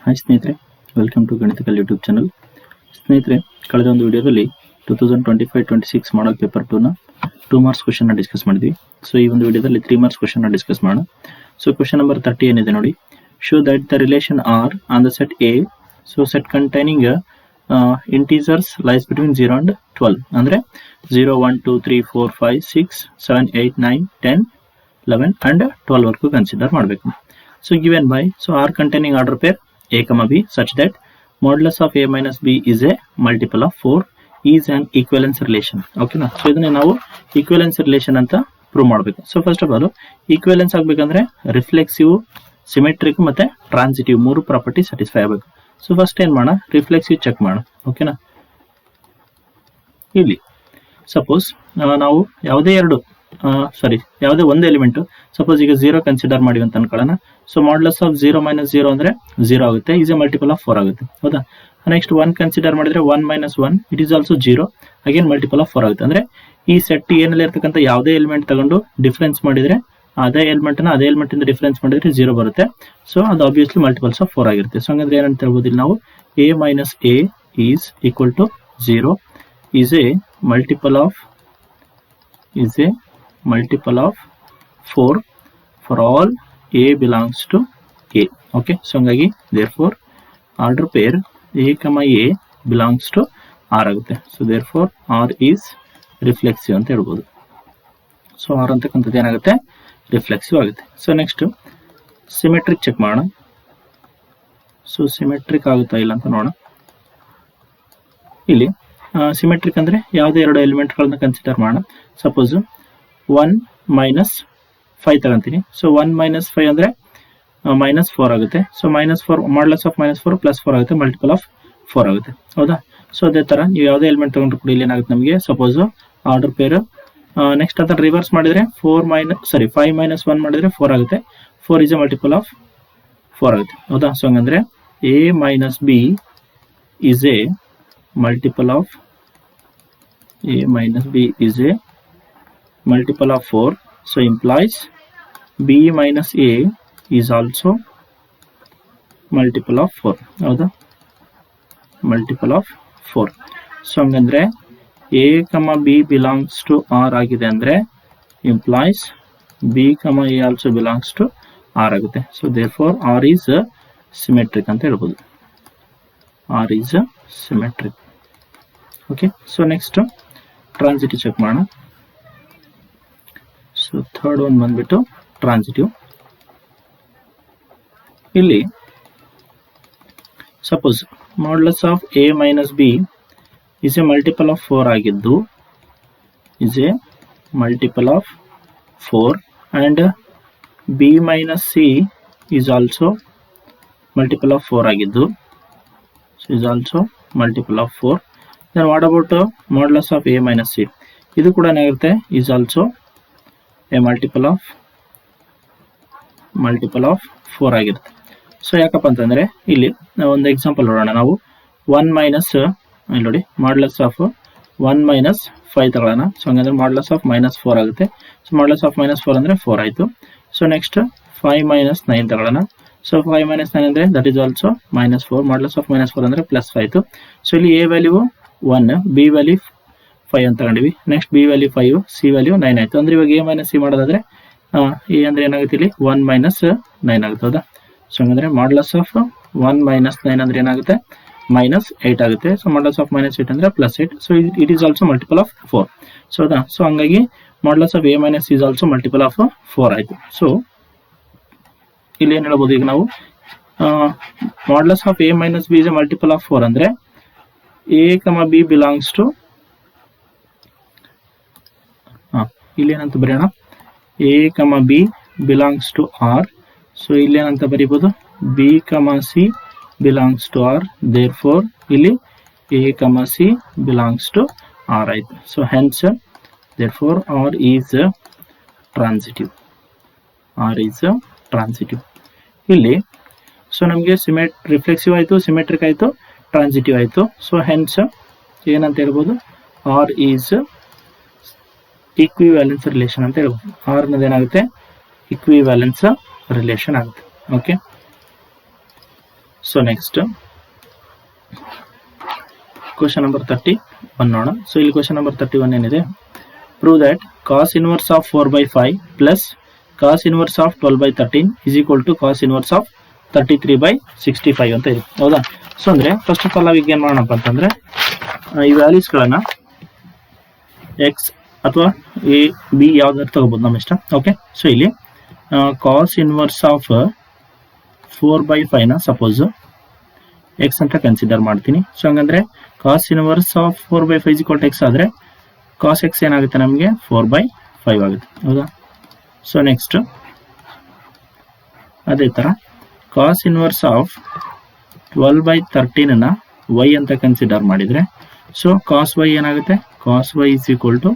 Hi ಸ್ನೇಹಿತರೆ, welcome to Ganitakal YouTube channel. ಸ್ನೇಹಿತರೆ, ಕಳೆದ ಒಂದು ವಿಡಿಯೋದಲ್ಲಿ 2025-26 ಮಾಡಲ್ ಪೇಪರ್ 2ನ 2 ಮಾರ್ಕ್ಸ್ ಕ್ವಶನ್ ಡಿಸ್ಕಸ್ ಮಾಡಿದ್ವಿ. ಸೊ ಈ ಒಂದು ವಿಡಿಯೋದಲ್ಲಿ 3 ಮಾರ್ಕ್ಸ್ ಕ್ವಶನ್ ಡಿಸ್ಕಸ್ ಮಾಡೋಣ. ಸೊ ಕ್ವಶನ್ ನಂಬರ್ 30 ಏನಿದೆ ನೋಡಿ. Show that the relation R on the set A, so set containing integers lies between 0 and 12 ಅಂದ್ರೆ 0, 1, 2, 3, 4, 5, 6, 7, 8, 9, 10, 11 and 12 ವರೆಗೂ ಕನ್ಸಿಡರ್ ಮಾಡಬೇಕು. So given by, so R containing order pair A, B such that modulus of A minus B is a multiple of 4 is an equivalence relation. Okay na? So ಇದನ್ನ ನಾವು equivalence relation ಅಂತ prove ಮಾಡಬೇಕು. So first of all, equivalence ಆಗಬೇಕಂದ್ರೆ reflexive, symmetric ಮತ್ತೆ transitive ಮೂರು property satisfy ಆಗಬೇಕು. So first ಏನ್ ಮಾಡೋಣ, ರಿಫ್ಲೆಕ್ಸಿವ್ ಚೆಕ್ ಮಾಡೋಣ. ಓಕೆನಾ, ಇಲ್ಲಿ ಸಪೋಸ್ ನಾವು ಯಾವುದೇ ಯಾವುದೇ ಒಂದು ಎಲಿಮೆಂಟ್ ಸಪೋಸ್ ಈಗ 0 ಕನ್ಸಿಡರ್ ಮಾಡಿ ಅಂತ ಅನ್ಕೊಳ್ಳೋಣ. ಸೊ ಮಾಡ್ಯುಲಸ್ ಆಫ್ 0 - 0 ಅಂದ್ರೆ 0 ಆಗುತ್ತೆ, ಈಸ್ ಎ ಮಲ್ಟಿಪಲ್ ಆಫ್ 4 ಆಗುತ್ತೆ. ಹೌದಾ? ನೆಕ್ಸ್ಟ್ 1 ಕನ್ಸಿಡರ್ ಮಾಡಿದ್ರೆ 1 - 1 it is also 0, again multiple of 4 ಆಗುತ್ತೆ. ಅಂದ್ರೆ ಈ ಸೆಟ್ ಏನಲ್ಲಿ ಇರ್ತಕ್ಕಂಥ ಯಾವುದೇ ಎಲಿಮೆಂಟ್ ತಗೊಂಡು ಡಿಫರೆನ್ಸ್ ಮಾಡಿದ್ರೆ ಅದೇ ಎಲಿಮೆಂಟ್ ಇಂದ ಡಿಫರೆನ್ಸ್ ಮಾಡಿದ್ರೆ 0 ಬರುತ್ತೆ. ಸೊ ಅದು ಆಬ್ವಿಯಸ್ಲಿ ಮಲ್ಟಿಪಲ್ಸ್ ಆಫ್ 4 ಆಗಿರುತ್ತೆ. ಸೊ ಹಂಗಂದ್ರೆ ಏನಂತ ಹೇಳ್ಬೋದು ಇಲ್ಲಿ ನಾವು A minus A is equal to 0 is a multiple of 4 for all A belongs to A. Okay, so ಹಂಗಾಗಿ therefore order pair A, A belongs to R ಆಗುತ್ತೆ. So therefore R is reflexive ಅಂತ ಹೇಳ್ಬೋದು. So R ಅಂತಕ್ಕಂಥದ್ದು ಏನಾಗುತ್ತೆ, reflexive ಆಗುತ್ತೆ. So next symmetric check ಮಾಡೋಣ. So symmetric ಆಗುತ್ತಾ ಇಲ್ಲ ಅಂತ ನೋಡೋಣ. ಇಲ್ಲಿ ಸಿಮೆಟ್ರಿಕ್ ಅಂದ್ರೆ ಯಾವುದೇ ಎರಡು ಎಲಿಮೆಂಟ್ಗಳನ್ನ ಕನ್ಸಿಡರ್ ಮಾಡೋಣ. ಸಪೋಸ್ 1 - 5 ತಗೊಂತೀನಿ. ಸೊ 1 - 5 ಅಂದ್ರೆ -4 ಆಗುತ್ತೆ. ಸೊ -4 ಮಾಡ್ಯುಲಸ್ ಆಫ್ -4 + 4 ಆಗುತ್ತೆ, ಮಲ್ಟಿಪಲ್ ಆಫ್ 4 ಆಗುತ್ತೆ. ಹೌದಾ? ಸೊ ಅದೇ ತರ ನೀವು ಯಾವುದೇ ಎಲಿಮೆಂಟ್ ತಗೊಂಡ್ರು ಕೂಡ ಇಲ್ಲಿ ಏನಾಗುತ್ತೆ ನಮಗೆ, ಸಪೋಸ್ ಆರ್ಡರ್ ಪೇರ್ ನೆಕ್ಸ್ಟ್ ಅದನ್ನ ರಿವರ್ಸ್ ಮಾಡಿದ್ರೆ 5 - 1 ಮಾಡಿದ್ರೆ 4 ಆಗುತ್ತೆ. 4 is a multiple of 4 ಆಗುತ್ತೆ. ಹೌದಾ? ಸೊ ಹಂಗಂದ್ರೆ A minus B is a multiple of 4. So implies B minus A is also multiple of 4. ಹೌದಾ? Multiple of 4. ಸೊ ಹಂಗಂದ್ರೆ A, B belongs to R ಆಗಿದೆ ಅಂದ್ರೆ implies B, A also belongs to R ಆಗುತ್ತೆ. So therefore R is symmetric ಅಂತ ಹೇಳ್ಬೋದು. R is symmetric. Okay, so next transitive check ಮಾಡೋಣ. So third one ಬಂದ್ಬಿಟ್ಟು transitive. ಇಲ್ಲಿ suppose modulus of A minus B is a multiple of 4 ಆಗಿದ್ದು and B minus C is also multiple of 4 ಆಗಿದ್ದು, so is also multiple of 4. Then what about modulus of A minus C? ಇದು ಕೂಡ ಏನಾಗಿರುತ್ತೆ, is also a multiple of 4 ಆಗಿರುತ್ತೆ. So ಯಾಕಪ್ಪ ಅಂತಂದ್ರೆ ಇಲ್ಲಿ ನಾವು ಒಂದು ಎಕ್ಸಾಂಪಲ್ ನೋಡೋಣ. ನಾವು 1 ಮೈನಸ್ ಇಲ್ಲಿ ನೋಡಿ, ಮಾಡ್ಯುಲಸ್ ಆಫ್ 1 - 5 ತಗೊಳ್ಳೋಣ. ಸೊ ಹಂಗಂದ್ರೆ ಮಾಡ್ಯುಲಸ್ ಆಫ್ -4 ಆಗುತ್ತೆ. ಸೊ ಮಾಡ್ಯುಲಸ್ ಆಫ್ -4 ಅಂದ್ರೆ 4 ಆಯ್ತು. ಸೊ ನೆಕ್ಸ್ಟ್ 5 - 9 ತಗೊಳ್ಳೋಣ. ಸೊ 5 - 9 ಅಂದ್ರೆ that is also -4. Modulus of -4 ಅಂದ್ರೆ +5 ಆಯ್ತು. ಸೊ ಇಲ್ಲಿ A ವ್ಯಾಲ್ಯೂ 1, B ವ್ಯಾಲ್ಯೂ 5 ಅಂತ ತಗೊಂಡಿವಿ. Next B value 5, C value 9 ಆಯ್ತು. ಅಂದ್ರೆ ಇವಾಗ A - C ಮಾಡೋದಾದ್ರೆ A ಅಂದ್ರೆ ಏನಾಗುತ್ತೆ, ಇಲ್ಲಿ 1 - 9 ಆಗುತ್ತೆ. ಹೌದಾ? ಸೊ ಹಂಗಂದ್ರೆ ಮಾಡ್ಯುಲಸ್ ಆಫ್ 1 - 9 ಅಂದ್ರೆ ಏನಾಗುತ್ತೆ, -8 ಆಗುತ್ತೆ. ಸೊ ಮಾಡ್ಯುಲಸ್ ಆಫ್ -8 ಅಂದ್ರೆ +8. So it is also multiple of 4. So ಹೌದಾ? ಸೊ ಹಂಗಾಗಿ modulus of A - C is also multiple of 4 ಆಯ್ತು. ಸೊ ಇಲ್ಲಿ ಏನ್ ಹೇಳ್ಬೋದು, ಈಗ ನಾವು modulus of A - B is a multiple of 4 ಅಂದ್ರೆ A, B belongs to ಇಲ್ಲಿ ಏನಂತ ಬರೆಯೋಣ, A, B belongs to R. So ಇಲ್ಲಿ ಏನಂತ ಬರೀಬಹುದು, B, C belongs to R. Therefore ಇಲ್ಲಿ A, C belongs to R ಆಯ್ತು. So hence therefore R is transitive. ಇಲ್ಲಿ so ನಮಗೆ ರಿಫ್ಲೆಕ್ಸಿವ್ ಆಯ್ತು, ಸಿಮೆಟ್ರಿಕ್ ಆಯ್ತು, ಟ್ರಾನ್ಸಿಟಿವ್ ಆಯ್ತು. ಸೊ ಹೆನ್ಸ್ ಏನಂತ ಹೇಳ್ಬೋದು, R is equivalence relation ಅಂತ ಹೇಳ್ಬೋದು. R ಅನ್ನೋದು ಏನಾಗುತ್ತೆ, equivalence relation ಆಗುತ್ತೆ. Okay, so next question number 31 ನೋಡೋಣ. ಸೊ ಇಲ್ಲಿ ಕ್ವಶನ್ ನಂಬರ್ 31 ಏನಿದೆ, prove that cos inverse of 4/5 plus cos inverse of 12/13 is equal to cos inverse of 33/65 ಅಂತ ಇದೆ. ಹೌದಾ? ಸೊ ಅಂದ್ರೆ ಫಸ್ಟ್ ಆಫ್ ಆಲ್ ನಾವೀಗ ಏನ್ ಮಾಡೋಣಪ್ಪ ಅಂತಂದ್ರೆ ಈ ವ್ಯಾಲ್ಯೂಸ್ಗಳನ್ನ ಎಕ್ಸ್ ಅಥವಾ ಎ ಬಿ ಯಾವ್ದಾದ್ರು ತಗೋಬಹುದು ನಮ್ಮ ಇಷ್ಟ. ಓಕೆ, ಸೊ ಇಲ್ಲಿ ಕಾಸ್ ಇನ್ವರ್ಸ್ ಆಫ್ 4/5 ನ ಸಪೋಸ್ ಎಕ್ಸ್ ಅಂತ ಕನ್ಸಿಡರ್ ಮಾಡ್ತೀನಿ. ಸೊ ಹಂಗಂದ್ರೆ cos inverse of 4/5 is equal to x ಆದ್ರೆ ಕಾಸ್ ಎಕ್ಸ್ ಏನಾಗುತ್ತೆ ನಮಗೆ 4/5 ಆಗುತ್ತೆ. ಹೌದಾ? ಸೊ ನೆಕ್ಸ್ಟ್ ಅದೇ ತರ ಕಾಸ್ ಇನ್ವರ್ಸ್ ಆಫ್ 12/13 ನ y ಅಂತ ಕನ್ಸಿಡರ್ ಮಾಡಿದ್ರೆ ಸೊ ಕಾಸ್ y ಏನಾಗುತ್ತೆ, cos y is equal to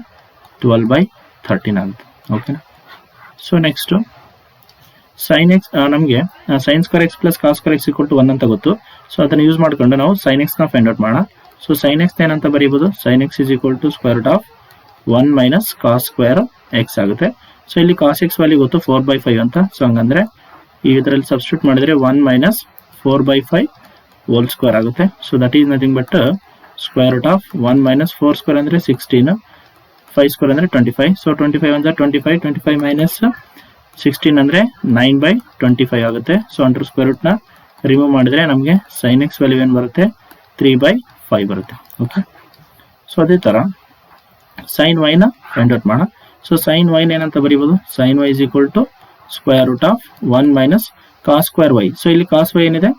12/13 ಆಗುತ್ತೆ. ಓಕೆನಾ? ಸೊ ನೆಕ್ಸ್ಟ್ ಸೈನ್ ಎಕ್ಸ್ ನಮಗೆ sine square x plus cos square x equal to 1 ಅಂತ ಗೊತ್ತು. ಸೊ ಅದನ್ನು ಯೂಸ್ ಮಾಡ್ಕೊಂಡು ನಾವು ಸೈನ್ ಎಕ್ಸ್ ನ ಫೈಂಡ್ ಔಟ್ ಮಾಡೋಣ. ಸೊ ಸೈನ್ ಎಕ್ಸ್ ಏನಂತ ಬರೀಬಹುದು, sine x is equal to square root of 1 minus cos square x ಆಗುತ್ತೆ. ಸೊ ಇಲ್ಲಿ ಕಾಸ್ ಎಕ್ಸ್ ವ್ಯಾಲ್ಯೂ ಗೊತ್ತು 4/5 ಅಂತ. ಸೊ ಹಂಗಂದ್ರೆ ಇದರಲ್ಲಿ ಸಬ್ಸ್ಟಿಟ್ಯೂಟ್ ಮಾಡಿದ್ರೆ 1 ಮೈನಸ್ 4/5 ಹೋಲ್ ಸ್ಕ್ವೇರ್ ಆಗುತ್ತೆ. So that is nothing but square root of 1 minus 4 square ಅಂದ್ರೆ 16, 5 square ಅಂದ್ರೆ 25. ಸೊ 25 ಅಂದ್ರೆ 25, 25 ಮೈನಸ್ 16 ಅಂದ್ರೆ 9/25 ಆಗುತ್ತೆ. ಸೊ ಅಂಡರ್ ಸ್ಕ್ವೇರ್ ರೂಟ್ ನ ರಿಮೂವ್ ಮಾಡಿದ್ರೆ ನಮಗೆ ಸೈನ್ ಎಕ್ಸ್ ವ್ಯಾಲ್ಯೂ ಏನು ಬರುತ್ತೆ, 3/5 ಬರುತ್ತೆ. ಓಕೆ, ಸೊ ಅದೇ ತರ ಸೈನ್ ವೈ ನ ಫೈಂಡ್ ಔಟ್ ಮಾಡೋಣ. ಸೊ ಸೈನ್ ವೈ ಏನಂತ ಬರೀಬಹುದು, sine y is equal to square root of 1 minus cos square y. So ಇಲ್ಲಿ ಕಾಸ್ ವೈ ಏನಿದೆ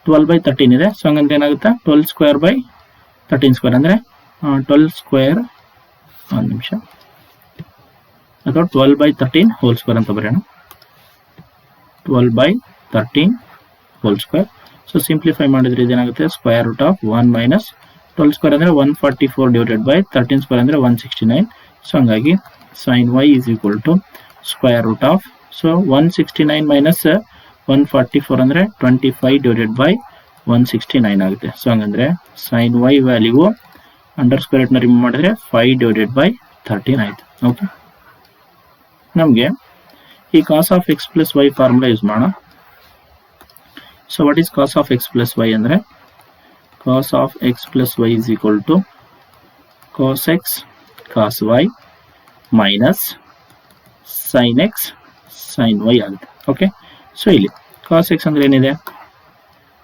12/13 ಇದೆ. ಸೊ ಹಂಗಂದ್ರೆ ಏನಾಗುತ್ತೆ 12 ಸ್ಕ್ವೇರ್ ಬೈ 13 ಸ್ಕ್ವೇರ್ ಅಂದ್ರೆ 12 ಸ್ಕ್ವೇರ್, ಒಂದು ನಿಮಿಷ, ಅಥವಾ 12/13 ಹೋಲ್ ಸ್ಕ್ವೇರ್ ಅಂತ ಬರೆಯೋಣ. 12/13 ಹೋಲ್ ಸ್ಕ್ವೇರ್. ಸೊ ಸಿಂಪ್ಲಿಫೈ ಮಾಡಿದ್ರೆ ಇದೇನಾಗುತ್ತೆ square root of 1 minus 12 square ಅಂದ್ರೆ 144 ಡಿವೈಡೆಡ್ ಬೈ 13 ಸ್ಕ್ವೇರ್ ಅಂದ್ರೆ 169. ಸೊ ಹಂಗಾಗಿ sine y is equal to square root of, so 169 minus 144 ಅಂದ್ರೆ 25 ಡಿವೈಡೆಡ್ ಬೈ 169 ಆಗುತ್ತೆ. ಸೊ ಹಂಗಂದ್ರೆ sine y value under square root ನ remove ಮಾಡಿದ್ರೆ 5 ಡಿವೈಡೆಡ್ ಬೈ 13 ಆಯ್ತು. Okay, ನಮಗೆ ಈ cos of x plus y formula use ಮಾಡೋಣ. So what is cos of x plus y ಅಂದ್ರೆ cos of x plus y is equal to cos x cos Y minus sine x sine y ಆಗುತ್ತೆ. Okay, so ಇಲ್ಲಿ cos X ಅಂದ್ರೆ ಏನಿದೆ,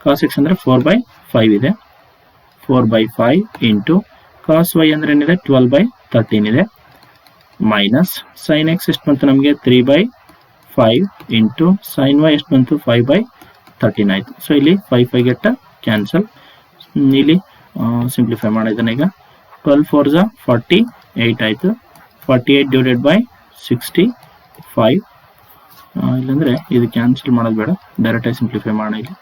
cos x ಅಂದ್ರೆ 4/5 ಇದೆ, 4/5 into cos Y ಅಂದ್ರೆ ಏನಿದೆ 12/13 ಇದೆ, ಮೈನಸ್ ಸೈನ್ ಎಕ್ಸ್ ಎಷ್ಟು ಬಂತು ನಮಗೆ 3/5 ಇಂಟು ಸೈನ್ ವೈ ಎಷ್ಟು ಬಂತು 5/13 ಆಯ್ತು. ಸೊ ಇಲ್ಲಿ 5 ಗೆಟ್ ಕ್ಯಾನ್ಸಲ್. ಇಲ್ಲಿ ಸಿಂಪ್ಲಿಫೈ ಮಾಡಿದ್ದಾನೆ. ಈಗ 12 4 48 ಆಯ್ತು. 48 ಡಿವೈಡೆಡ್ ಬೈ 65. ಇಲ್ಲಾಂದ್ರೆ ಇದು ಕ್ಯಾನ್ಸಲ್ ಮಾಡೋದು ಬೇಡ, ಡೈರೆಕ್ಟ್ ಆಗಿ ಸಿಂಪ್ಲಿಫೈ ಮಾಡೋಣ ಇಲ್ಲಿ,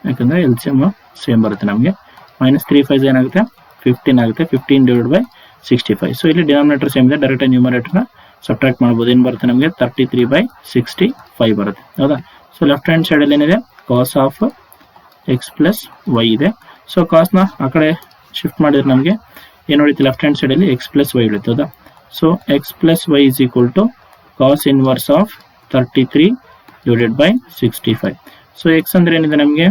ಯಾಕಂದ್ರೆ ಎಲ್ಸಿಎಂ ಸೇಮ್ ಬರುತ್ತೆ ನಮಗೆ. ಮೈನಸ್ 3 5 ಏನಾಗುತ್ತೆ 15 ಆಗುತ್ತೆ. 15 ಡಿವೈಡ್ ಬೈ 65. ಸೊ ಇಲ್ಲಿ ಡಿನಾಮಿನೇಟರ್ ಸೇಮ್ ಇದೆ, ಡೈರೆಕ್ಟ್ ಆಗಿ ನ್ಯೂಮರೇಟರ್ ನ ಸಬ್ಟ್ರಾಕ್ಟ್ ಮಾಡ್ಬೋದು. ಏನು ಬರುತ್ತೆ ನಮಗೆ 33/65 ಬರುತ್ತೆ. ಹೌದಾ? ಸೊ ಲೆಫ್ಟ್ ಹ್ಯಾಂಡ್ ಸೈಡ್ ಅಲ್ಲಿ ಏನಿದೆ cos of x plus y ಇದೆ. ಸೊ ಕಾಸ್ ನ ಆ ಕಡೆ ಶಿಫ್ಟ್ ಮಾಡಿದ್ರೆ ನಮಗೆ ಏನು ಉಳಿತು, ಲೆಫ್ಟ್ ಹ್ಯಾಂಡ್ ಸೈಡ್ ಅಲ್ಲಿ ಎಕ್ಸ್ ಪ್ಲಸ್ ವೈ ಉಳಿತು. ಹೌದಾ? So x plus y is equal to cos inverse of 33 divided by 65. So x ಅಂದ್ರೆ ಏನಿದೆ ನಮಗೆ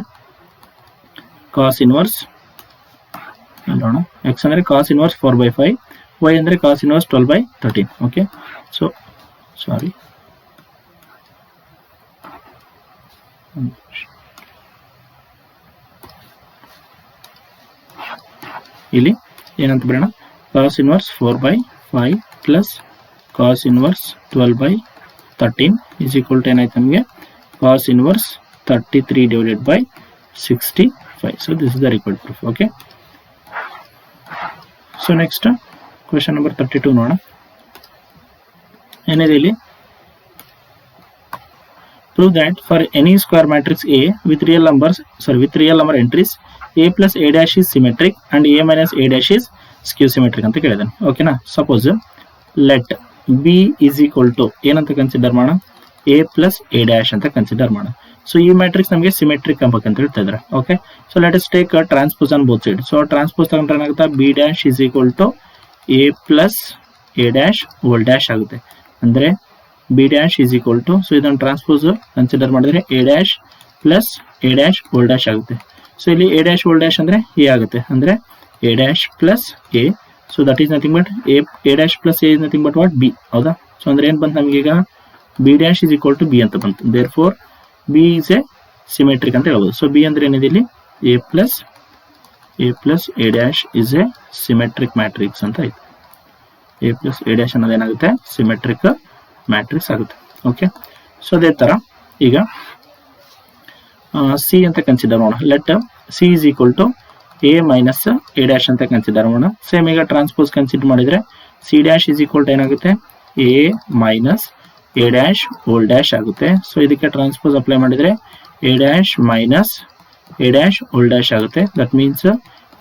ಕಾಸ್ ಇನ್ವರ್ಸ್, ನೋಡೋಣ, ಎಕ್ಸ್ ಅಂದ್ರೆ ಕಾಸ್ ಇನ್ವರ್ಸ್ 4/5, ವೈ ಅಂದ್ರೆ cos inverse 12/13. Okay, so sorry, ಇಲ್ಲಿ ಏನಂತ ಬರೋಣ, cos inverse 4/5 plus cos inverse 12/13 is equal to ಏನಾಯ್ತು ನಮಗೆ cos inverse 33 divided by 65. So this is the required proof. Okay, so next question number 32 ನೋಡೋಣ. ಏನಿದೆ ಇಲ್ಲಿ, prove that for any square matrix A with real number entries A plus A dash is symmetric and A minus A dash is skew symmetric ಅಂತ ಕೇಳಿದಾನೆ. ಓಕೆನಾ? Suppose let B is equal to ಏನಂತ consider ಮಾಡೋಣ, A plus A dash ಅಂತ consider ಮಾಡೋಣ. So ಈ matrix ನಮಗೆ symmetric ಅಂತ ಹೇಳ್ತಾ ಇದ್ದಾರೆ. Okay, so let us take transpose on both side. So transpose ತಗೊಂಡ್ರೆ ಏನಾಗುತ್ತೆ, B dash is equal to A plus A dash whole dash ಆಗುತ್ತೆ. ಅಂದ್ರೆ B dash is equal to, so ಇದನ್ನು ಟ್ರಾನ್ಸ್ಪೋಸ್ ಕನ್ಸಿಡರ್ ಮಾಡಿದ್ರೆ A dash plus A dash whole dash ಆಗುತ್ತೆ. So ಇಲ್ಲಿ A dash whole dash ಅಂದ್ರೆ A ಆಗುತ್ತೆ, ಅಂದ್ರೆ A dash plus A. So that is nothing but A dash plus A is nothing but what B, ಹೌದಾ? So ಅಂದ್ರೆ ಏನ್ ಬಂತು ನಮಗೆ ಈಗ B dash is equal to B ಅಂತ ಬಂತು. There four B is a symmetric ಅಂತ ಹೇಳ್ಬೋದು. ಸೊ ಬಿ ಅಂದ್ರೆ ಏನಿದೆ ಇಲ್ಲಿ A plus A dash is a symmetric matrix ಅಂತ ಆಯ್ತು. ಎ ಪ್ಲಸ್ ಎ ಡ್ಯಾಶ್ ಅನ್ನೋದು ಏನಾಗುತ್ತೆ ಸಿಮೆಟ್ರಿಕ್ ಮ್ಯಾಟ್ರಿಕ್ಸ್ ಆಗುತ್ತೆ. ಓಕೆ, ಸೊ ಅದೇ ತರ ಈಗ ಸಿ ಅಂತ ಕನ್ಸಿಡರ್ ಮಾಡೋಣ. Let C is equal to A minus A dash ಅಂತ ಕನ್ಸಿಡರ್ ಮಾಡೋಣ. ಸೇಮ್ ಈಗ ಟ್ರಾನ್ಸ್ಪೋಸ್ ಕನ್ಸಿಡರ್ ಮಾಡಿದ್ರೆ C dash is equal to ಏನಾಗುತ್ತೆ A minus A dash whole dash ಆಗುತ್ತೆ. ಸೊ ಇದಕ್ಕೆ ಟ್ರಾನ್ಸ್ಪೋಸ್ ಅಪ್ಲೈ ಮಾಡಿದ್ರೆ A dash minus A dash whole dash ಆಗುತ್ತೆ. That means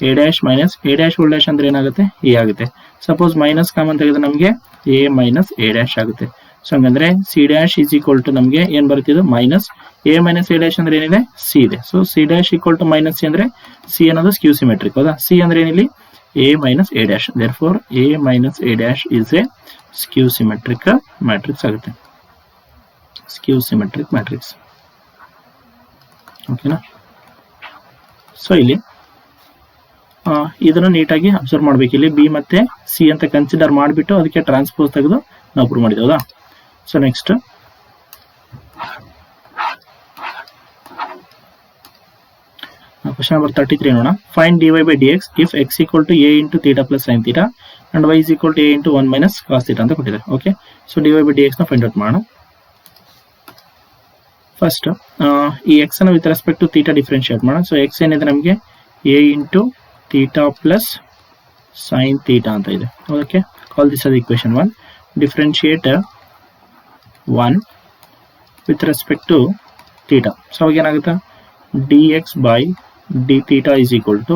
A dash minus A dash whole dash ಅಂದ್ರೆ ಏನಾಗುತ್ತೆ A ಆಗುತ್ತೆ. Suppose minus common ತೆಗೆದ್ರೆ ನಮಗೆ ಎ ಮೈನಸ್ ಎ ಡ್ಯಾಶ್ ಆಗುತ್ತೆ. ಸೊ ಹಂಗಂದ್ರೆ C dash is equal to ನಮಗೆ ಏನ್ ಬರುತ್ತಿದ್ದು minus A minus A dash ಅಂದ್ರೆ ಏನಿದೆ ಸಿ ಇದೆ. So C dash equal to minus C ಅಂದ್ರೆ ಸಿ ಅನ್ನೋದು ಸ್ಕ್ಯೂ ಸಿಮೆಟ್ರಿಕ್, ಹೌದಾ? ಸಿ ಅಂದ್ರೆ ಏನಿಲ್ಲಿ A minus A dash. Therefore A minus A dash is a skew symmetric matrix ಆಗುತ್ತೆ. Skew symmetric matrix, ಓಕೆನಾ? So ಇಲ್ಲಿ ಇದನ್ನು ನೀಟಾಗಿ ಅಬ್ಸರ್ವ್ ಮಾಡ್ಬೇಕು. ಇಲ್ಲಿ ಬಿ ಮತ್ತೆ ಸಿ ಅಂತ ಕನ್ಸಿಡರ್ ಮಾಡಿಬಿಟ್ಟು ಅದಕ್ಕೆ ಟ್ರಾನ್ಸ್ಪೋಸ್ ತೆಗೆದು ನಾವು ಪ್ರೂವ್ ಮಾಡಿದ್ವಿ, ಹೌದಾ? ಸೊ ನೆಕ್ಸ್ಟ್ ಕ್ವಶನ್ ನಂಬರ್ 33 ನೋಡೋಣ. Find dy by dx if x equal to a into theta plus sin theta and y is equal to a into 1 minus cos theta ಅಂತ ಕೊಟ್ಟಿದ್ದಾರೆ. Okay, so dy by dx ನ find out ಮಾಡೋಣ. First ಈ x ಅನ್ನು with respect to theta differentiate ಮಾಡೋಣ. So x ಏನಿದೆ ನಮಗೆ a into theta plus sin theta ಅಂತ ಇದೆ. Okay, call this as equation 1. Differentiate 1 with respect to theta. So ಅವಾಗ ಏನಾಗುತ್ತೆ dx by d theta is equal to,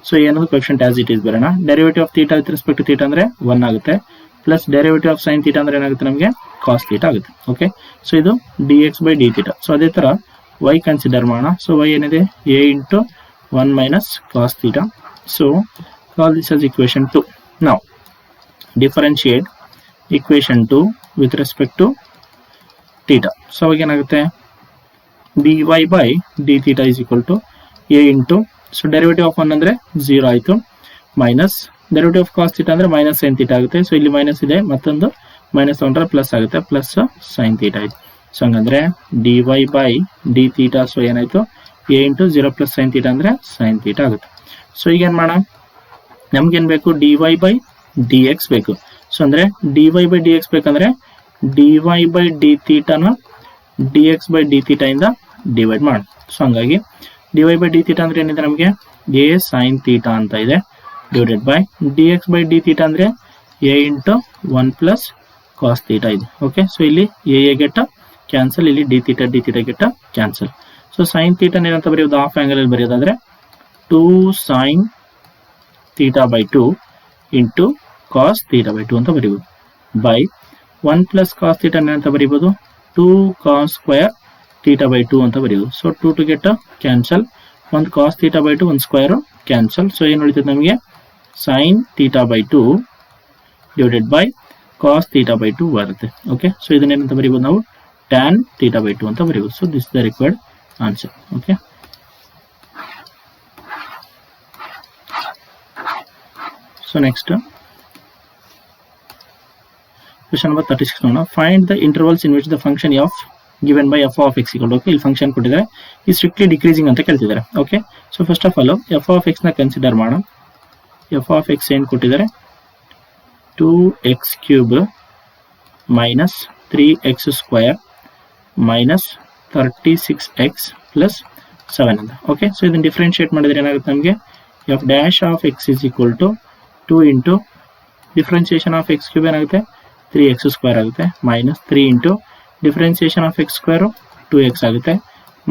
so ಏನದು coefficient as it is ಬರೋಣ. Derivative of theta with respect to theta ಅಂದ್ರೆ 1 ಆಗುತ್ತೆ, plus derivative of sine theta ಅಂದ್ರೆ ಏನಾಗುತ್ತೆ ನಮಗೆ cos theta ಆಗುತ್ತೆ. ಓಕೆ, ಸೊ ಇದು dx by d theta. So ಅದೇ ತರ y ಕನ್ಸಿಡರ್ ಮಾಡೋಣ. ಸೊ y ಏನಿದೆ a into 1 minus cos theta. So call this as equation 2. now differentiate equation 2 with respect to theta. So ಅವಾಗ ಏನಾಗುತ್ತೆ dy by d theta is equal to a into, so derivative of 1 ಅಂದ್ರೆ 0 ಆಯಿತು, minus derivative of cos theta ಅಂದ್ರೆ minus sine theta ಆಗುತ್ತೆ. So ಇಲ್ಲಿ minus ಇದೆ, ಮತ್ತೊಂದು minus ತಗೊಂಡ್ರೆ ಪ್ಲಸ್ ಆಗುತ್ತೆ, ಪ್ಲಸ್ ಸೈನ್ ಥೀಟಾ ಆಯಿತು. ಸೊ ಹಂಗಂದ್ರೆ dy by d theta, so ಏನಾಯ್ತು a into 0 plus sin theta ಅಂದ್ರೆ sin theta ಆಗುತ್ತೆ. ಸೊ ಈಗ ಏನ್ ಮಾಡೋಣ, ನಮ್ಗೇನ್ ಬೇಕು dy by dx ಬೇಕು. ಸೊ ಅಂದ್ರೆ dy by dx ಬೇಕಂದ್ರೆ dy by d theta ನ dx by d theta ಇಂದ ಡಿವೈಡ್ ಮಾಡೋಣ. ಸೊ ಹಂಗಾಗಿ dy by d theta ಅಂದ್ರೆ ಏನಿದೆ ನಮಗೆ a sin theta ಅಂತ ಇದೆ, divided by dx by d theta ಅಂದ್ರೆ a into 1 plus cos theta ಇದೆ. ಓಕೆ, ಸೊ ಇಲ್ಲಿ a ಗೆಟ್ ಕ್ಯಾನ್ಸಲ್, ಇಲ್ಲಿ d theta get cancel. So sin theta ಏನಂತ ಬರೆಯೋದು, ಹಾಫ್ ಆಂಗಲ್ ಅಲ್ಲಿ ಬರೆಯೋದಾದ್ರೆ 2 sin theta by 2 into cos theta by 2 ಅಂತ ಬರೀಬಹುದು, by 1 plus cos theta ಏನಂತ ಬರೀಬಹುದು 2 cos square theta by 2 ಅಂತ ಬರೆಯೋದು. So 2 to get cancel, 1 cos theta by 2 1 square cancel. So ಏನು ಉಳಿತದೆ ನಮಗೆ sin theta by 2 divided by cos theta by 2 ಬರುತ್ತೆ. Okay, so ಇದನ್ನೇನಂತ ಬರೀಬಹುದು ನಾವು tan theta by 2 ಅಂತ ಬರೀಬಹುದು. So this the required answer. Okay, so next question number 36 ನೋಡೋಣ. Find the intervals in which the function of given by f of x equal. Okay, ಇಲ್ಲಿ function ಕೊಟ್ಟಿದ್ದಾರೆ, ಈ strictly decreasing ಅಂತ ಕೇಳ್ತಿದ್ದಾರೆ. Okay, so first of all f of x ನ consider ಮಾಡೋಣ. F of x ಏನು ಕೊಟ್ಟಿದ್ದಾರೆ 2x cube minus 3x square minus 36x plus 7 ಅಂತ. ಓಕೆ, ಸೊ ಇದನ್ನು ಡಿಫ್ರೆನ್ಶಿಯೇಟ್ ಮಾಡಿದ್ರೆ ಏನಾಗುತ್ತೆ ನಮಗೆ f dash of x is equal to 2 into differentiation of x cube ಏನಾಗುತ್ತೆ 3x ಸ್ಕ್ವೇರ್ ಆಗುತ್ತೆ, minus 3 into differentiation of x square 2x ಆಗುತ್ತೆ,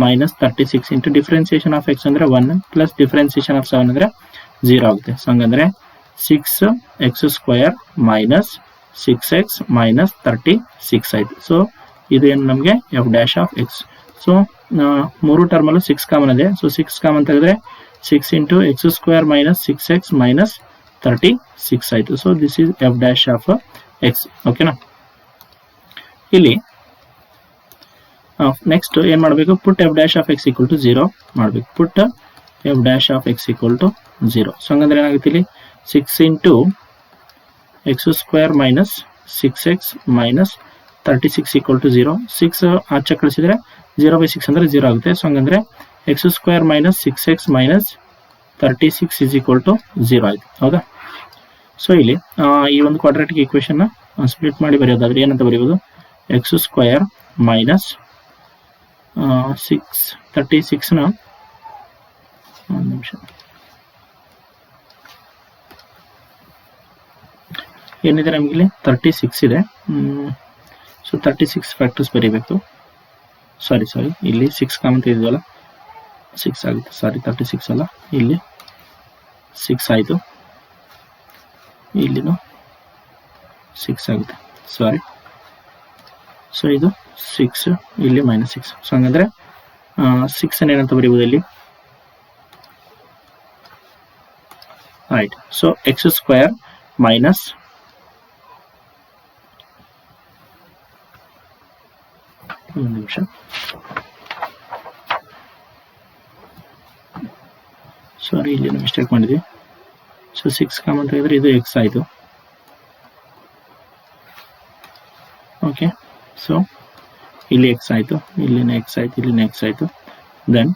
minus 36 into differentiation of x ಅಂದ್ರೆ 1 plus differentiation of 7 ಅಂದ್ರೆ 0 ಆಗುತ್ತೆ. ಸೊ ಹಂಗಂದ್ರೆ 6x square minus 6x minus 36 ಆಯ್ತು. So ಇದು ಏನು ನಮಗೆ f dash of x. So ಮೂರು ಟರ್ಮಲ್ಲೂ 6 ಕಾಮನ್ ಇದೆ. ಸೊ 6 ಕಾಮನ್ ತೆಗೆದ್ರೆ 6 into x square minus 6x minus 36 ಆಯಿತು. So this is f dash of x. ಓಕೆನಾ, ಇಲ್ಲಿ ನೆಕ್ಸ್ಟ್ ಏನು ಮಾಡಬೇಕು, put f dash of x equal to 0 ಮಾಡಬೇಕು. Put f dash of x equal to 0. So ಹಂಗಂದ್ರೆ ಏನಾಗುತ್ತೆ ಇಲ್ಲಿ 6 into x square minus 6x minus 36 equal to 0. 6 ಆಚೆ ಕಳಿಸಿದ್ರೆ 0/6 ಅಂದರೆ 0 ಆಗುತ್ತೆ. ಸೊ ಹಂಗಂದ್ರೆ x square minus 6x minus 36 is equal to 0 ಆಯಿತು. ಹೌದಾ? ಸೊ ಇಲ್ಲಿ ಈ ಒಂದು ಕ್ವಾಡ್ರಾಟಿಕ್ ಈಕ್ವೇಷನ್ನ ಸ್ಪ್ಲಿಟ್ ಮಾಡಿ ಬರೆಯೋದಾದ್ರೆ ಏನಂತ ಬರೆಯೋದು, ಎಕ್ಸ್ ಸ್ಕ್ವೇರ್ ಮೈನಸ್ 36ನ ಒಂದು ನಿಮಿಷ ಏನಿದೆ ನಮಗಿಲ್ಲಿ 36 ಇದೆ. ಸೊ 36 ಫ್ಯಾಕ್ಟರ್ಸ್ ಬರೀಬೇಕು. ಸಾರಿ ಇಲ್ಲಿ 6 ಕಾಮನ್ ತೆಗೆದಿದ್ವಲ್ಲ 6 ಆಗುತ್ತೆ. ಸಾರಿ 36 ಅಲ್ಲ, ಇಲ್ಲಿ 6 ಆಯಿತು, ಇಲ್ಲಿನೂ 6 ಆಗುತ್ತೆ. ಸಾರಿ, ಸೊ ಇದು 6, ಇಲ್ಲಿ -6. ಸೊ ಹಂಗಂದ್ರೆ 6 ಏನಂತ ಬರೀಬೋದು ಇಲ್ಲಿ, right. So X square minus ಒಂದು ನಿಮಿಷ, ಸಾರಿ ಇಲ್ಲಿ ಮಿಸ್ಟೇಕ್ ಮಾಡಿದ್ವಿ. ಸೊ 6 ಕಾಮನ್ ತೆಗೆದ್ರೆ ಇದು ಎಕ್ಸ್ ಆಯಿತು. ಓಕೆ, ಸೊ ಇಲ್ಲಿ ಎಕ್ಸ್ ಆಯಿತು, ಇಲ್ಲಿನ ಎಕ್ಸ್ ಆಯಿತು, ಇಲ್ಲಿನ ಎಕ್ಸ್ ಆಯಿತು. ದೆನ್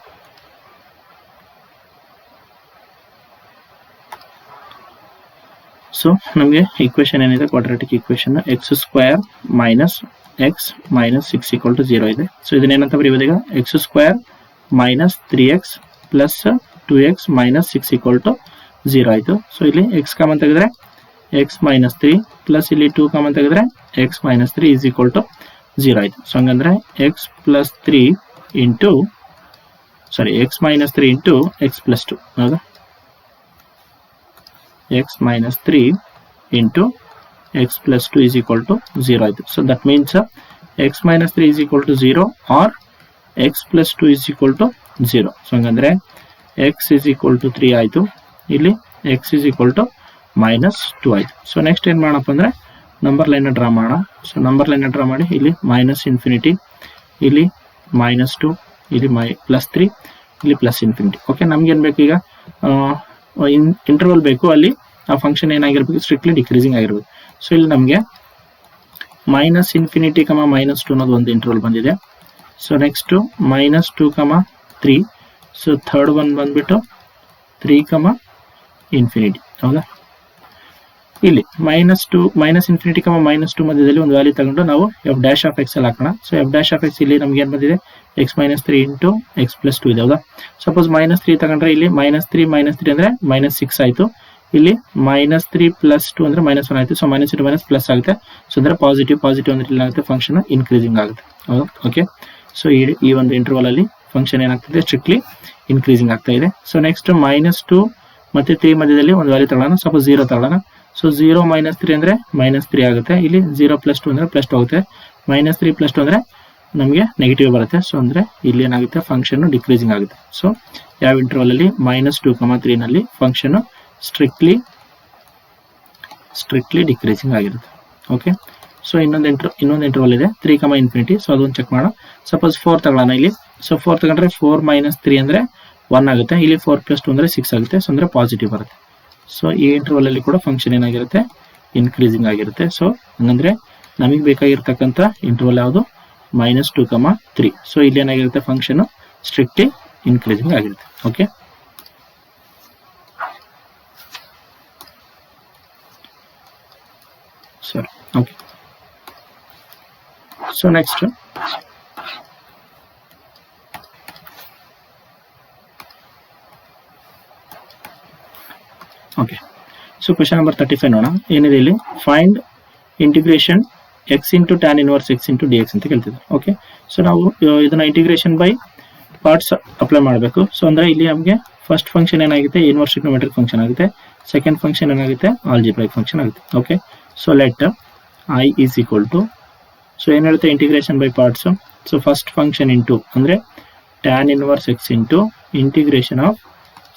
ಸೊ ನಮಗೆ ಈಕ್ವೇಷನ್ ಏನಿದೆ, quadratic equation x square minus x minus 6 equal to 0 ಇದೆ. ಸೊ ಇದನ್ನೇನಂತ ಬರೀಬೋದು ಈಗ, x square minus 3x plus 2x minus 6 equal to 0 ಆಯಿತು. ಸೊ ಇಲ್ಲಿ ಎಕ್ಸ್ ಕಾಮನ್ ತೆಗೆದ್ರೆ ಎಕ್ಸ್ ಮೈನಸ್ 3 ಪ್ಲಸ್ ಇಲ್ಲಿ 2 ಕಾಮನ್ ತೆಗೆದ್ರೆ x minus 3 is equal to 0 ಆಯಿತು. ಸೊ ಹಂಗಂದ್ರೆ x plus 3 into x minus 3 into x plus 2, ಹೌದಾ? X minus 3 into x plus 2 is equal to 0 ಆಯಿತು. So that means x minus 3 is equal to 0 or x plus 2 is equal to 0. So ಹಂಗಂದ್ರೆ x is equal to 3 ಆಯಿತು, ಇಲ್ಲಿ X is equal to -2 ಆಯಿತು. So next ಏನು ಮಾಡೋಣಪ್ಪ ಅಂದರೆ number ಲೈನ್ನ draw ಮಾಡೋಣ. So number ಲೈನ್ನ ಡ್ರಾ ಮಾಡಿ ಇಲ್ಲಿ -∞, ಇಲ್ಲಿ -2, ಇಲ್ಲಿ +3, ಇಲ್ಲಿ +∞. ಓಕೆ, ನಮ್ಗೇನು ಬೇಕು ಈಗ, ಇಂಟರ್ವಲ್ ಬೇಕು, ಅಲ್ಲಿ ಆ ಫಂಕ್ಷನ್ ಏನಾಗಿರ್ಬೇಕು, ಸ್ಟ್ರಿಕ್ಟ್ಲಿ ಡಿಕ್ರೀಸಿಂಗ್ ಆಗಿರ್ಬೇಕು. ಸೊ ಇಲ್ಲಿ ನಮಗೆ -∞, -2 ಅನ್ನೋದು ಒಂದು ಇಂಟರ್ವಲ್ ಬಂದಿದೆ. So next -2, 3. So third one ಬಂದ್ಬಿಟ್ಟು 3, ∞. ಹೌದಾ? ಇಲ್ಲಿ -2, -∞, -2 ಮಧ್ಯದಲ್ಲಿ ಒಂದು ವ್ಯಾಲ್ಯೂ ತಗೊಂಡು ನಾವು ಎಫ್ ಡ್ಯಾಶ್ ಆಫ್ ಎಕ್ಸ್ ಅಲ್ಲಿ ಹಾಕೋಣ. So F dash of X ಇಲ್ಲಿ ನಮ್ಗೆ ಏನು ಬಂದಿದೆ, X minus 3 into x plus 2 ಇದೆ. ಹೌದಾ? ಸಪೋಸ್ -3 ತಗೊಂಡ್ರೆ ಇಲ್ಲಿ -3 ಅಂದರೆ -6 ಆಯಿತು, ಇಲ್ಲಿ -3 + 2 ಅಂದರೆ -1 ಆಯಿತು. ಸೊ -2 ಪ್ಲಸ್ ಆಗುತ್ತೆ. ಸೊ ಅಂದರೆ ಪಾಸಿಟಿವ್ ಅಂದ್ರೆ ಇಲ್ಲಿ ಆಗುತ್ತೆ, ಫಂಕ್ಷನ್ ಇನ್ಕ್ರೀಸಿಂಗ್ ಆಗುತ್ತೆ. ಹೌದಾ? ಓಕೆ, ಸೊ ಈ ಒಂದು ಇಂಟರ್ವಲ್ ಅಲ್ಲಿ ಫಂಕ್ಷನ್ ಏನಾಗ್ತಿದೆ, ಸ್ಟ್ರಿಕ್ಟ್ಲಿ ಇನ್ಕ್ರೀಸಿಂಗ್ ಆಗ್ತಾ ಇದೆ. ಸೊ ನೆಕ್ಸ್ಟ್ -2 ಮತ್ತು 3 ಮಧ್ಯದಲ್ಲಿ ಒಂದು ವ್ಯಾಲ್ಯೂ ತಗೊಳ್ಳೋಣ. ಸಪೋಸ್ 0 ತಗೊಳ್ಳೋಣ. ಸೊ 0 - 3 ಅಂದರೆ -3 ಆಗುತ್ತೆ, ಇಲ್ಲಿ 0 + 2 ಅಂದರೆ +2 ಆಗುತ್ತೆ. -3 + 2 ಅಂದರೆ ನಮಗೆ ನೆಗೆಟಿವ್ ಬರುತ್ತೆ. ಸೊ ಅಂದರೆ ಇಲ್ಲಿ ಏನಾಗುತ್ತೆ, ಫಂಕ್ಷನ್ ಡಿಕ್ರೀಸಿಂಗ್ ಆಗುತ್ತೆ. ಸೊ ಯಾವ ಇಂಟರ್ವಲ್ ಅಲ್ಲಿ -2, 3 ನಲ್ಲಿ ಫಂಕ್ಷನ್ ಸ್ಟ್ರಿಕ್ಟ್ಲಿ ಡಿಕ್ರೀಸಿಂಗ್ ಆಗಿರುತ್ತೆ. ಓಕೆ, ಸೊ ಇನ್ನೊಂದು ಇಂಟರ್ವಲ್ ಇದೆ 3, ∞. ಸೊ ಅದೊಂದು ಚೆಕ್ ಮಾಡೋಣ. ಸಪೋಸ್ 4 ತಗೊಳ್ಳೋಣ ಇಲ್ಲಿ. ಸೊ 4 ತಗೊಂಡ್ರೆ 4 - 3 ಅಂದರೆ 1 ಆಗುತ್ತೆ, ಇಲ್ಲಿ 4 + 2 ಅಂದರೆ 6 ಆಗುತ್ತೆ. ಸೊ ಅಂದರೆ ಪಾಸಿಟಿವ್ ಬರುತ್ತೆ. ಸೊ ಈ ಇಂಟರ್ವಲ್ ಅಲ್ಲಿ ಕೂಡ ಫಂಕ್ಷನ್ ಏನಾಗಿರುತ್ತೆ, ಇನ್ಕ್ರೀಸಿಂಗ್ ಆಗಿರುತ್ತೆ. ಸೊ ಹಂಗಂದ್ರೆ ನಮಗೆ ಬೇಕಾಗಿರ್ತಕ್ಕಂಥ ಇಂಟರ್ವಲ್ ಯಾವುದು, -2, 3. ಸೊ ಇಲ್ಲಿ ಏನಾಗಿರುತ್ತೆ, ಫಂಕ್ಷನ್ ಸ್ಟ್ರಿಕ್ಟ್ಲಿ ಇನ್ಕ್ರೀಸಿಂಗ್ ಆಗಿರುತ್ತೆ. ಓಕೆ, ಸರಿ. Okay, so next okay, so question number 35 ನೋಡೋಣ. ಏನಿದೆ ಇಲ್ಲಿ, find integration x into tan inverse x into dx ಅಂತ ಕೇಳ್ತಿದ್ರು. ಓಕೆ, ಸೊ ನಾವು ಇದನ್ನ ಇಂಟಿಗ್ರೇಷನ್ ಬೈ ಪಾರ್ಟ್ಸ್ ಅಪ್ಲೈ ಮಾಡಬೇಕು. ಸೊ ಅಂದ್ರೆ ಇಲ್ಲಿ ನಮಗೆ ಫಸ್ಟ್ ಫಂಕ್ಷನ್ ಏನಾಗುತ್ತೆ, ಇನ್ವರ್ಸ್ ಟ್ರಿಗ್ನೋಮೆಟ್ರಿಕ್ ಫಂಕ್ಷನ್ ಆಗುತ್ತೆ. ಸೆಕೆಂಡ್ ಫಂಕ್ಷನ್ ಏನಾಗುತ್ತೆ, ಆಲ್ಜಿಬ್ರಾಯಿಕ್ ಫಂಕ್ಷನ್ ಆಗುತ್ತೆ. Okay, so let I is equal to, so ಏನು ಹೇಳುತ್ತೆ, integration by parts. So first function into ಅಂದರೆ tan inverse x into integration of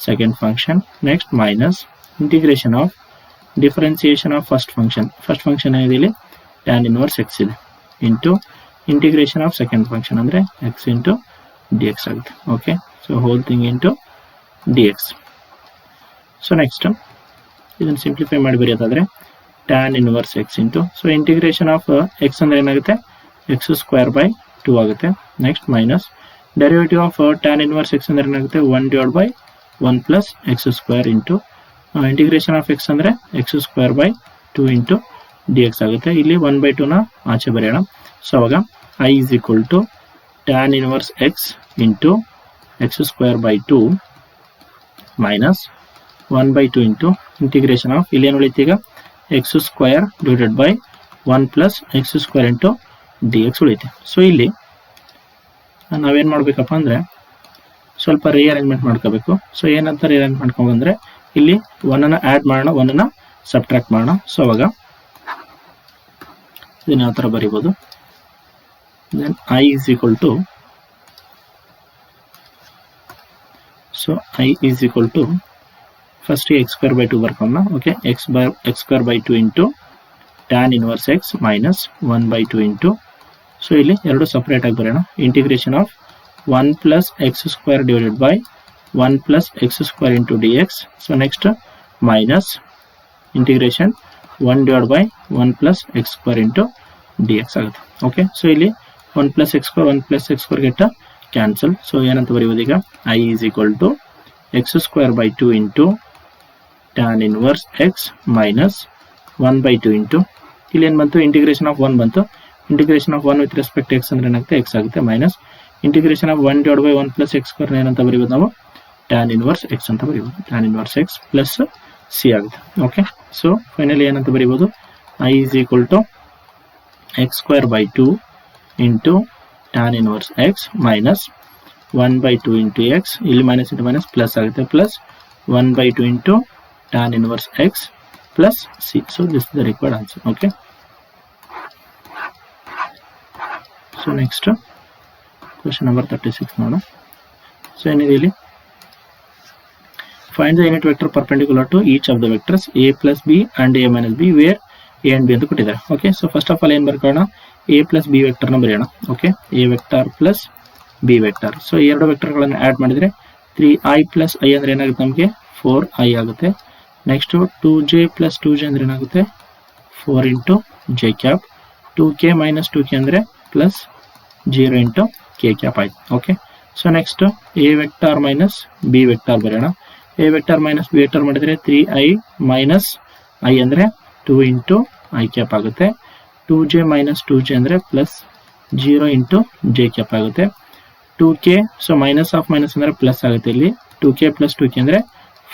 second function, next minus integration of differentiation of first function ಏನಿದೆ ಇಲ್ಲಿ tan inverse x ಇದೆ, into integration of second function ಅಂದರೆ x into d x ಆಗುತ್ತೆ. Okay, so whole thing into d x. So next ಇದನ್ನು simplify ಮಾಡಿ ಬರೆಯೋದಾದರೆ tan inverse x into, so integration of x ಅಂದರೆ ಏನಾಗುತ್ತೆ, ಎಕ್ಸ್ ಸ್ಕ್ವೇರ್ ಬೈ 2 ಆಗುತ್ತೆ. Next minus derivative of tan inverse x ಅಂದರೆ ಏನಾಗುತ್ತೆ, 1/1 plus x square into integration of x ಅಂದರೆ x square by 2 into d x ಆಗುತ್ತೆ. ಇಲ್ಲಿ 1/2ನ ಆಚೆ ಬರೆಯೋಣ. ಸೊ ಅವಾಗ I is equal to tan inverse x into x square by 2 minus 1/2 into integration of, ಇಲ್ಲಿ ಏನು ಉಳಿತು ಈಗ, x square divided by 1 plus x square into d x ಉಳಿತೆ. ಸೊ ಇಲ್ಲಿ ನಾವೇನು ಮಾಡಬೇಕಪ್ಪ ಅಂದರೆ ಸ್ವಲ್ಪ ರಿಅರೇಂಜ್ಮೆಂಟ್ ಮಾಡ್ಕೋಬೇಕು. ಸೊ ಏನಂತ ರಿಅರೇಂಜ್ ಮಾಡ್ಕೊಂಡ್ಬಂದರೆ ಇಲ್ಲಿ 1ಅನ್ನು ಆ್ಯಡ್ ಮಾಡೋಣ, 1ಅನ್ನು ಸಬ್ಟ್ರಾಕ್ಟ್ ಮಾಡೋಣ. ಸೊ ಅವಾಗ ಇದನ್ನ ಯಾವ ಥರ ಬರಿಬೋದು, then I is equal to, so I is equal to first x square by 2 ಬರ್ಕೊಳ್ಳೋಣ. Okay, x square by 2 into tan inverse x minus 1/2 into, so ಇಲ್ಲಿ ಎರಡು ಸಪ್ರೇಟ್ ಆಗಿ ಬರೋಣ, integration of 1 plus x square divided by 1 plus x square into d x. So next minus integration 1 divide by 1 plus x square into d x ಆಗುತ್ತೆ. Okay, so ಇಲ್ಲಿ 1 plus x square 1 plus x square ಗೆಟ್ಟ cancel. So ಏನಂತ ಬರೀಬೋದು ಈಗ, I is equal to x square by 2 into tan inverse x minus 1/2 into, ಇಲ್ಲಿ ಏನು ಬಂತು, integration of 1 ಬಂತು, integration of 1 with respect x ಅಂದ್ರೆ ಏನಾಗುತ್ತೆ, ಎಕ್ಸ್ ಆಗುತ್ತೆ, minus integration of 1 divide by 1 plus x square ಏನಂತ ಬರೀಬೋದು ನಾವು, ಟ್ಯಾನ್ ಇನ್ವರ್ಸ್ ಎಕ್ಸ್ ಅಂತ ಬರೀಬೋದು, tan inverse x plus C ಆಗುತ್ತೆ. ಓಕೆ, ಸೊ ಫೈನಲಿ ಏನಂತ ಬರೀಬೋದು, I is equal to x square by 2 into tan inverse x minus 1/2 into x, ಇಲ್ಲಿ minus into minus plus ಆಗುತ್ತೆ, plus 1/2 into tan inverse x plus c. So this is the required answer. Okay, so next question number 36 ನೋಡೋಣ. So ಏನಿದೆ ಇಲ್ಲಿ, find the unit vector perpendicular to each of the vectors a plus b and a minus b wear A and B ಅಂತ ಕೊಟ್ಟಿದ್ದಾರೆ. Okay, so first of all ಏನು ಬರ್ಕೊಳ್ಳೋಣ, A plus B ವೆಕ್ಟರ್ನ ಬರೆಯೋಣ. Okay, A vector plus B vector. So ಎರಡು ವೆಕ್ಟರ್ಗಳನ್ನು add ಮಾಡಿದರೆ 3i plus I ಅಂದರೆ ಏನಾಗುತ್ತೆ, ನಮಗೆ 4i ಆಗುತ್ತೆ. ನೆಕ್ಸ್ಟ್ 2j ಪ್ಲಸ್ 2j ಅಂದರೆ ಏನಾಗುತ್ತೆ, 4 into j cap, 2k minus 2k ಅಂದರೆ ಪ್ಲಸ್ 0 ಇಂಟು ಕೆ ಕ್ಯಾಪ್ ಆಯ್ತು. Okay, so next a vector minus b vector ಬರೆಯೋಣ. A vector minus b vector ಮಾಡಿದರೆ 3i ಮೈನಸ್ ಐ ಅಂದರೆ 2 into i cap ಆಗುತ್ತೆ. 2j minus 2j ಅಂದರೆ plus 0 into j cap ಆಗುತ್ತೆ. 2k, so minus of minus ಅಂದರೆ plus ಆಗುತ್ತೆ, ಇಲ್ಲಿ 2k plus 2k ಅಂದರೆ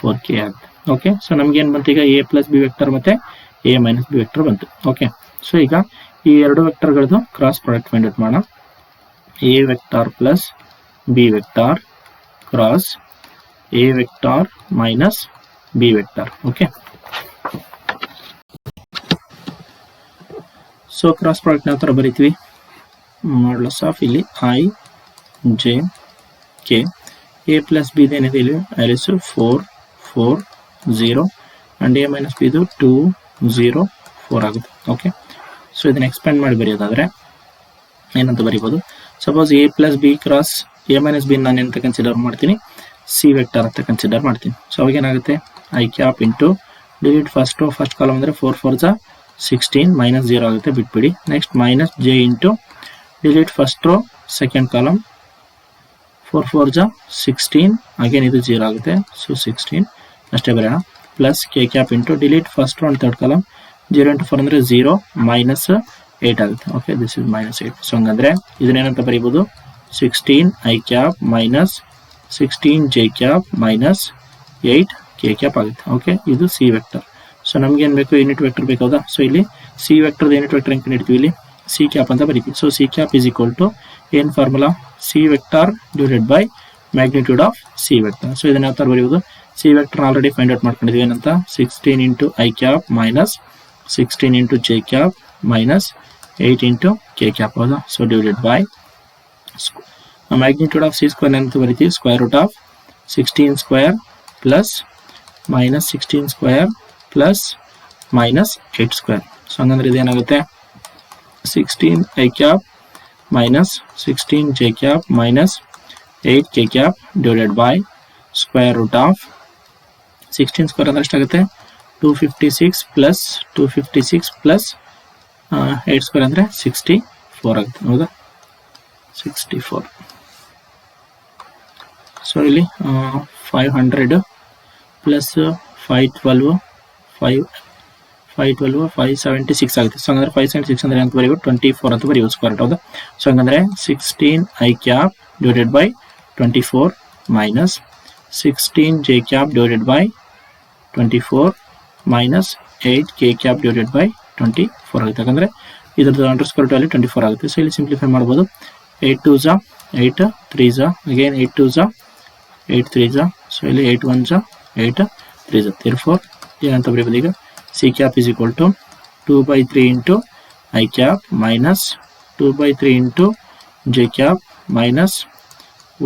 4k ಆಗುತ್ತೆ. ಓಕೆ, ಸೊ ನಮ್ಗೇನು ಬಂತು ಈಗ, ಎ ಪ್ಲಸ್ ಬಿ ವೆಕ್ಟರ್ ಮತ್ತು ಎ ಮೈನಸ್ ಬಿ ವೆಕ್ಟರ್ ಬಂತು. ಓಕೆ, ಸೊ ಈಗ ಈ ಎರಡು ವೆಕ್ಟರ್ಗಳದ್ದು ಕ್ರಾಸ್ ಪ್ರಾಡಕ್ಟ್ ಫೈಂಡ್ ಔಟ್ ಮಾಡೋಣ. A vector plus B vector cross A vector minus b vector. Okay, so cross product ಯಾವ ಥರ ಬರೀತೀವಿ, ಮಾಡ್ಲಸ್ ಆಫ್ ಇಲ್ಲಿ I J K, A plus B ಏನಿದೆ ಇಲ್ಲಿ values 4 4 0 and a minus B ಇದು 2 0 4 ಆಗುತ್ತೆ. Okay, so ಇದನ್ನ expand ಮಾಡಿ ಬರೆಯೋದಾದರೆ ಏನಂತ ಬರೀಬೋದು, suppose a plus b cross a minus b ನಾನು ಎಂತ ಕನ್ಸಿಡರ್ ಮಾಡ್ತೀನಿ, ಸಿ ವೆಕ್ಟರ್ ಅಂತ ಕನ್ಸಿಡರ್ ಮಾಡ್ತೀನಿ. ಸೊ ಅವಾಗ ಏನಾಗುತ್ತೆ, i cap into delete first column ಅಂದರೆ 4 4 ಜಾ 16 ಮೈನಸ್ 0 ಆಗುತ್ತೆ, ಬಿಟ್ಬಿಡಿ. Next minus j into delete first row second column 4 4 ಜಾ 16 ಅಗೇನ್ ಇದು 0 ಆಗುತ್ತೆ, ಸೊ 16 ಅಷ್ಟೇ ಬರೋಣ. Plus K cap into delete first row and third column 0 into 4 ಅಂದರೆ 0 ಮೈನಸ್ 8 ಆಗುತ್ತೆ. Okay, this is minus 8. So ಹಂಗಂದ್ರೆ ಇದನ್ನೇನಂತ ಬರೀಬೋದು, 16 I cap minus 16 J cap minus 8 K cap ಆಗುತ್ತೆ. Okay, ಇದು ಸಿ ವೆಕ್ಟರ್. ಸೊ ನಮ್ಗೇನು ಬೇಕು, ಯೂನಿಟ್ ವೆಕ್ಟರ್ ಬೇಕು ಹೌದಾ. So ಇಲ್ಲಿ ಸಿ ವೆಕ್ಟರ್ ಯೂನಿಟ್ ವೆಕ್ಟರ್ ಹೆಂಗೆ ಇಡ್ತೀವಿ, ಇಲ್ಲಿ ಸಿ ಕ್ಯಾಪ್ ಅಂತ ಬರೀತೀವಿ. So c cap is equal to ಏನು formula, c vector divided by magnitude of c vector. So ಇದನ್ನ ಯಾವ ಥರ ಬರೆಯುವುದು, c vector already find out ಮಾಡ್ಕೊಂಡಿದ್ವಿ, ಏನಂತ 16 into i cap minus 16 into j cap minus 8 into k cap ಹೌದಾ. So divided by magnitude of c square ಅಂತ ಬರೀತೀವಿ, square root of 16 square plus minus 16 square plus minus 8 square. So ಹಂಗಂದ್ರೆ ಇದೇನಾಗುತ್ತೆ, 16 I cap minus 16 j cap minus 8 k cap divided by square root of 16 square ಅಂದ್ರೆ ಎಷ್ಟಾಗುತ್ತೆ 256 plus 256 plus 8 square ಅಂದ್ರೆ 64 ಆಗುತ್ತೆ ಹೌದಾ 64. So ಇಲ್ಲಿ 500 plus 512 576 ಆಗುತ್ತೆ. ಸೊ ಹಂಗಂದ್ರೆ 576 ಅಂದ್ರೆ ಅಂತ ಬರೀಬೋದು 24 ಅಂತ ಬರೀಬೋದು ಸ್ಕ್ವೇರ್ ಹೌದಾ. ಸೊ ಹಂಗಂದ್ರೆ 16 i cap divided by 24 minus 16 j cap divided by 24 minus 8 k cap divided by 24 ಆಗುತ್ತೆ. ಯಾಕಂದ್ರೆ ಇದರದ್ದು ಅಂಡರ್ ಸ್ಕ್ವೇರ್ ರೂಟ್ ವ್ಯಾಲ್ಯೂ 24 ಆಗುತ್ತೆ. ಸೊ ಇಲ್ಲಿ ಸಿಂಪ್ಲಿಫೈ ಮಾಡ್ಬೋದು 8 2s 8 3s again 8 2s 8 3s. So ಇಲ್ಲಿ 8 1s 8 3s. therefore ಏನಂತ ಬರೀಬೋದು ಈಗ c cap is equal to 2 by 3 into i cap minus 2 by 3 into j cap minus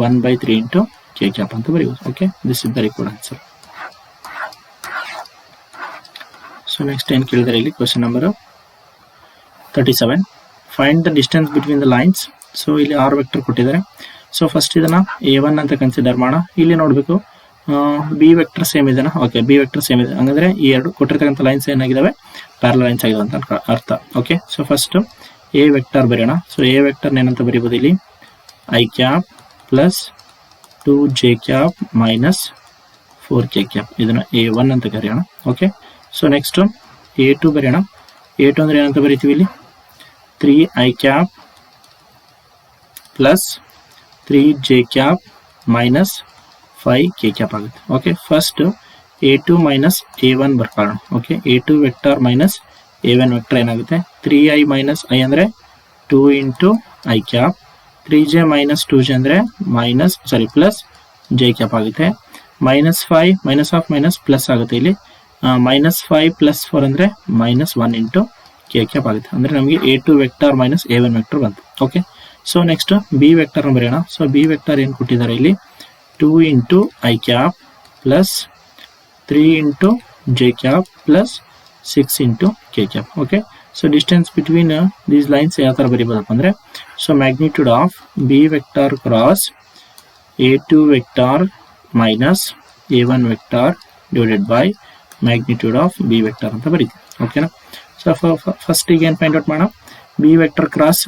1 by 3 into k cap ಅಂತ ಬರೀಬೋದು. Okay, this is the required answer. So next ಏನು ಕೇಳಿದರೆ ಇಲ್ಲಿ question number 37. Find the distance between the lines. So ಇಲ್ಲಿ r vector ಕೊಟ್ಟಿದ್ದಾರೆ. So first ಇದನ್ನ a1 ಅಂತ consider ಮಾಡೋಣ. ಇಲ್ಲಿ ನೋಡಬೇಕು ಬಿ ವೆಕ್ಟರ್ ಸೇಮ್ ಇದೆನಾ. ಓಕೆ, ಬಿ ವೆಕ್ಟರ್ ಸೇಮ್ ಇದೆ. ಹಂಗಂದ್ರೆ ಈ ಎರಡು ಕೊಟ್ಟಿರ್ತಕ್ಕಂಥ ಲೈನ್ಸ್ ಏನಾಗಿದ್ದಾವೆ ಪ್ಯಾರಲಲ್ ಲೈನ್ಸ್ ಆಗಿದಾವೆ ಅಂತ ಅರ್ಥ. Okay, so first A vector ಬರೆಯೋಣ. ಸೊ ಎ ವೆಕ್ಟರ್ ಏನಂತ ಬರೀಬೋದು ಇಲ್ಲಿ I cap plus 2 J cap minus 4 K cap. ಇದನ್ನ a1 ಅಂತ ಕರೆಯೋಣ. ಓಕೆ, ಸೊ ನೆಕ್ಸ್ಟ್ a2 ಬರೆಯೋಣ. a2 ಅಂದ್ರೆ ಏನಂತ ಬರೀತೀವಿ ಇಲ್ಲಿ 3 i cap plus 3 j cap minus 5 k cap ಆಗುತ್ತೆ. Okay, first a2 minus a1 ಬರ್ಕೊಳ್ಳೋಣ. Okay, a2 vector minus a1 vector ಏನಾಗುತ್ತೆ 3i ಮೈನಸ್ i ಅಂದ್ರೆ 2 into i cap, 3j minus 2j ಅಂದ್ರೆ plus j cap ಆಗುತ್ತೆ. Minus 5 minus of minus plus ಆಗುತ್ತೆ. ಇಲ್ಲಿ minus 5 plus 4 ಅಂದ್ರೆ minus 1 into k cap ಆಗುತ್ತೆ. ಅಂದ್ರೆ ನಮಗೆ a2 vector minus a1 vector ಬಂತು. Okay, so next b vector ಬರೆಯೋಣ. ಸೊ ಬಿ ವೆಕ್ಟರ್ ಏನು ಕೊಟ್ಟಿದ್ದಾರೆ ಇಲ್ಲಿ 2 into i cap plus 3 into j cap plus 6 into k cap. Okay, so distance between these lines ಯಾವ ತರ ಬರೀಬಹುದಪ್ಪ ಅಂದ್ರೆ so magnitude of b vector cross a2 vector minus a1 vector divided by magnitude of b vector ಅಂತ ಬರೀತೀವಿ. ಓಕೆನಾ. So first ಈಗ ಏನು find out ಮಾಡೋಣ b vector cross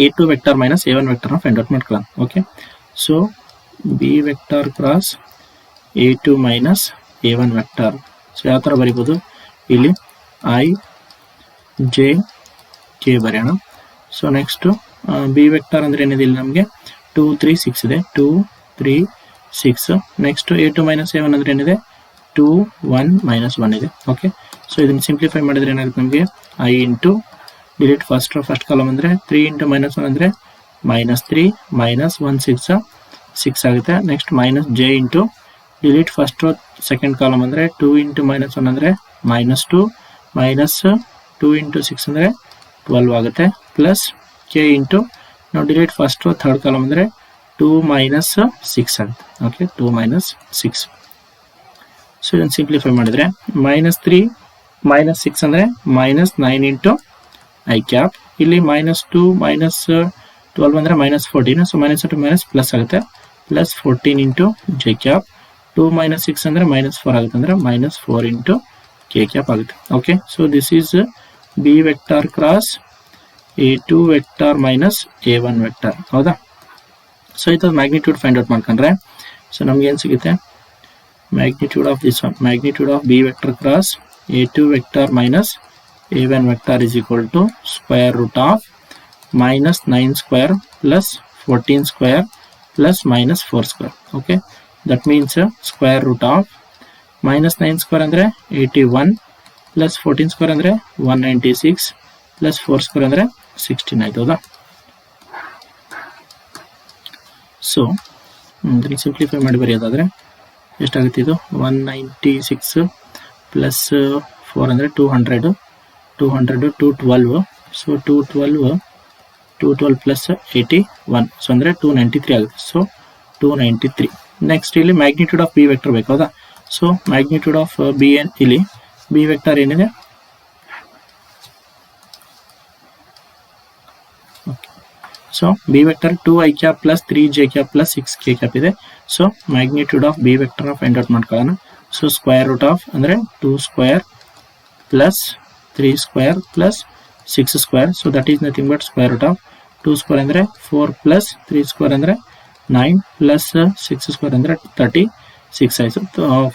a2 vector minus a1 vector ನ find out ಮಾಡ್ಕೊಳ್ಳೋಣ. Okay, so b vector cross a2 minus a1 vector. So ಯಾವ ತರ ಬರೀಬಹುದು ಇಲ್ಲಿ i j k ಬರೆಯೋಣ. ಸೊ ನೆಕ್ಸ್ಟ್ b ವೆಕ್ಟರ್ ಅಂದ್ರೆ ಏನಿದೆ ಇಲ್ಲಿ ನಮಗೆ 2 3 6 ಇದೆ 2 3 6. ನೆಕ್ಸ್ಟ್ a2 minus a1 ಅಂದ್ರೆ ಏನಿದೆ 2 1 minus 1 ಇದೆ. ಓಕೆ, ಸೊ ಇದನ್ನ ಸಿಂಪ್ಲಿಫೈ ಮಾಡಿದ್ರೆ ಏನಾಗುತ್ತೆ ನಮಗೆ i into delete first column ಅಂದ್ರೆ 3 ಇಂಟು ಮೈನಸ್ 1 ಅಂದ್ರೆ ಮೈನಸ್ 3 ಮೈನಸ್ 1 6 ಆಗುತ್ತೆ. Next minus j into delete first second column ಅಂದ್ರೆ 2 ಇಂಟು ಮೈನಸ್ 1 ಅಂದ್ರೆ ಮೈನಸ್ 2 ಮೈನಸ್ 2 ಇಂಟು 6 ಅಂದ್ರೆ 12 ಆಗುತ್ತೆ. ಪ್ಲಸ್ ಕೆ ಇಂಟು ನಾವು ಡಿಲೀಟ್ ಫಸ್ಟ್ ಥರ್ಡ್ ಕಾಲಮ್ ಅಂದ್ರೆ 2 ಮೈನಸ್ 6 ಆಗುತ್ತೆ. Okay, 2 minus 6. ಸೊ ಇದನ್ನು ಸಿಂಪ್ಲಿಫೈ ಮಾಡಿದ್ರೆ ಮೈನಸ್ 3 ಮೈನಸ್ 6 ಅಂದ್ರೆ ಮೈನಸ್ 9 ಇಂಟು ಐ ಕ್ಯಾಪ್. ಇಲ್ಲಿ ಮೈನಸ್ 2 ಮೈನಸ್ 12 ಅಂದ್ರೆ minus 14. So minus 2 minus plus ಆಗುತ್ತೆ plus 14 into j cap. 2 minus 6 ಅಂದ್ರೆ ಮೈನಸ್ 4 ಆಗುತ್ತೆ ಅಂದ್ರೆ ಮೈನಸ್ 4 ಇಂಟು ಕೆ ಕ್ಯಾಪ್ ಆಗುತ್ತೆ. Okay, so this is B vector cross a2 vector minus a1 vector. ಹೌದಾ. So ಇದು magnitude find out ಮಾಡ್ಕೊಂಡ್ರೆ so ನಮ್ಗೆ ಏನು ಸಿಗುತ್ತೆ magnitude of this one magnitude of B vector cross a2 vector minus a1 vector is equal to square root of minus 9 square plus 14 square plus minus 4 square. Okay, that means square root of minus 9 square andre 81 plus 14 square andre 196 plus 4 square andre 16 ಆಯ್ತದಾ. So ಇದನ್ನು simplify ಮಾಡಿ ಬರೆಯೋದಾದ್ರೆ ಎಷ್ಟಾಗುತ್ತೆ ಇದು 196 plus 4 ಅಂದರೆ 200 212. So 212 plus 81 so ಅಂದರೆ 293 ಆಗುತ್ತೆ. So 293. Next ಇಲ್ಲಿ magnitude of B vector ಬೇಕು ಹೌದಾ. ಸೊ ಮ್ಯಾಗ್ನಿಟ್ಯೂಡ್ ಆಫ್ ಬಿ ಎನ್ ಇಲ್ಲಿ ಬಿ ವೆಕ್ಟರ್ ಏನಿದೆ okay so b vector 2i cap plus 3j cap plus 6k cap ಇದೆ. So magnitude of B vector find out ಮಾಡ್ಕೊಳ್ಳೋಣ. So square root of ಅಂದರೆ 2 square plus 3 square plus 6 square. So that is nothing but square root of 2 square ಅಂದರೆ 4 plus 3 square ಅಂದರೆ 9 plus 6 square ಅಂದರೆ 36 ಆಯಿತು.